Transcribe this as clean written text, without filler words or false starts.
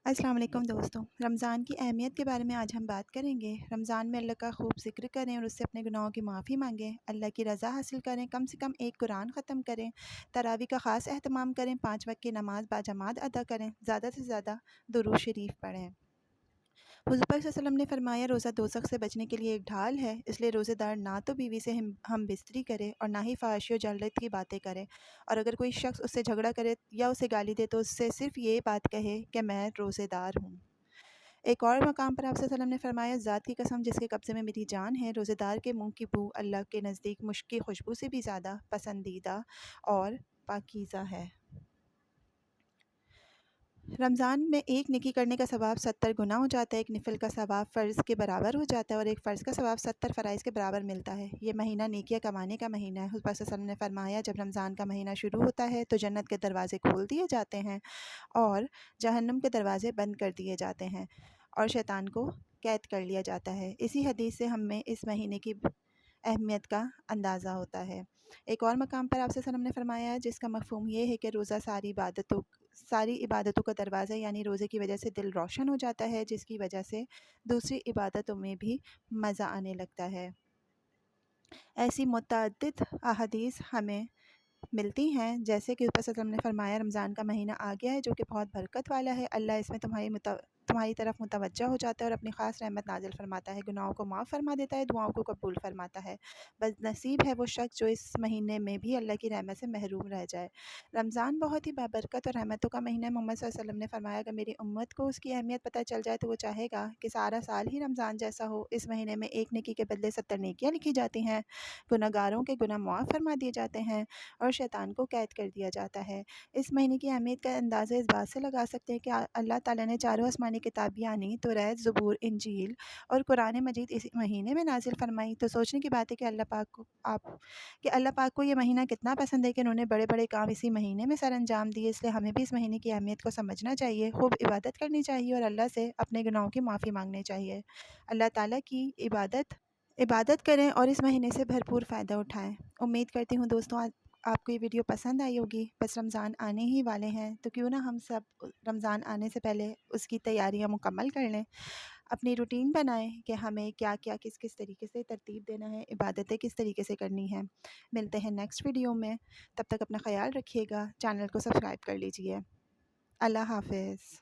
अस्सलाम वालेकुम दोस्तों। रमज़ान की अहमियत के बारे में आज हम बात करेंगे। रमज़ान में अल्लाह का खूब ज़िक्र करें और उससे अपने गुनाहों की माफ़ी मांगें, अल्लाह की रज़ा हासिल करें, कम से कम एक कुरान ख़त्म करें, तरावी का ख़ास एहतमाम करें, 5 वक्त की नमाज़ बाजमात अदा करें, ज़्यादा से ज़्यादा दुरूद शरीफ पढ़ें। हुज़ूर पाक सल्लल्लाहु अलैहि वसल्लम ने फरमाया, रोज़ा दोज़ख से बचने के लिए एक ढाल है, इसलिए रोज़ेदार ना तो बीवी से हम बिस्तरी करे और ना ही फ़हाशी और जालत की बातें करे, और अगर कोई शख्स उससे झगड़ा करे या उसे गाली दे तो उससे सिर्फ़ ये बात कहे कि मैं रोज़ेदार हूँ। एक और मकाम पर आप सल्लल्लाहु अलैहि वसल्लम ने फरमाया, ज़ात की कसम जिसके कब्ज़े में मेरी जान है, रोज़ेदार के मुँह की बू अल्लाह के नज़दीक मुश्क की खुशबू से भी ज़्यादा पसंदीदा और पाकीज़ा है। रमज़ान में एक नेकी करने का सवाब 70 गुना हो जाता है, एक नफ़िल का सवाब फ़र्ज़ के बराबर हो जाता है और एक फ़र्ज़ का सवाब 70 फ़राइज़ के बराबर मिलता है। ये महीना नेकियां कमाने का महीना है। हुज़ूर पाक सल्लल्लाहु अलैहि वसल्लम ने फरमाया, जब रमज़ान का महीना शुरू होता है तो जन्नत के दरवाज़े खोल दिए जाते हैं और जहन्नम के दरवाज़े बंद कर दिए जाते हैं और शैतान को कैद कर लिया जाता है। इसी हदीस से हमें इस महीने की अहमियत का अंदाज़ा होता है। एक और मकाम पर आप सल्लल्लाहु अलैहि वसल्लम ने फरमाया है, जिसका मफ़हूम ये है कि रोज़ा सारी इबादतों का दरवाज़ा, यानी रोज़े की वजह से दिल रोशन हो जाता है, जिसकी वजह से दूसरी इबादतों में भी मज़ा आने लगता है। ऐसी मुतअद्दिद अहादीस हमें मिलती हैं, जैसे कि ऊपर वसल्लम ने फरमाया, रमज़ान का महीना आ गया है जो कि बहुत बरकत वाला है, अल्लाह इसमें तुम्हारी तरफ मुतवज्जा हो जाता है और अपनी ख़ास रहमत नाज़िल फरमाता है, गुनाहों को माफ़ फरमा देता है, दुआओं को कबूल फरमाता है। बदनसीब है वो शख्स जो इस महीने में भी अल्लाह की रहमत से महरूम रह जाए। रमज़ान बहुत ही बाबरकत और रहमतों का महीना है। मोहम्मद सल्लल्लाहु अलैहि वसल्लम ने फरमाया, अगर मेरी उम्मत को उसकी अहमियत पता चल जाए तो वो चाहेगा कि सारा साल ही रमज़ान जैसा हो। इस महीने में एक नेकी के बदले 70 नेकियां लिखी जाती हैं, गुनहगारों के गुनाह मुआफ़ फरमा दिए जाते हैं और शैतान को कैद कर दिया जाता है। इस महीने की अहमियत का अंदाज़ा इस बात से लगा सकते हैं कि अल्लाह ताला ने चारों आसमानी किताब यानी तौरात, ज़बूर, इंजील और कुरान मजीद इसी महीने में नाज़िल फरमाई। तो सोचने की बात है कि अल्लाह पाक को ये महीना कितना पसंद है कि उन्होंने बड़े-बड़े काम इसी महीने में सरअंजाम दिए। इसलिए हमें भी इस महीने की अहमियत को समझना चाहिए, खूब इबादत करनी चाहिए और अल्लाह से अपने गुनाहों की माफ़ी माँगनी चाहिए। अल्लाह ताला की इबादत करें और इस महीने से भरपूर फ़ायदा उठाएँ। उम्मीद करती हूँ दोस्तों आपको ये वीडियो पसंद आई होगी। बस रमज़ान आने ही वाले हैं, तो क्यों ना हम सब रमज़ान आने से पहले उसकी तैयारियां मुकम्मल कर लें। अपनी रूटीन बनाएं कि हमें क्या-क्या, किस-किस तरीके से तरतीब देना है, इबादतें किस तरीके से करनी है। मिलते हैं नेक्स्ट वीडियो में, तब तक अपना ख़याल रखिएगा। चैनल को सब्सक्राइब कर लीजिए। अल्लाह हाफ़िज़।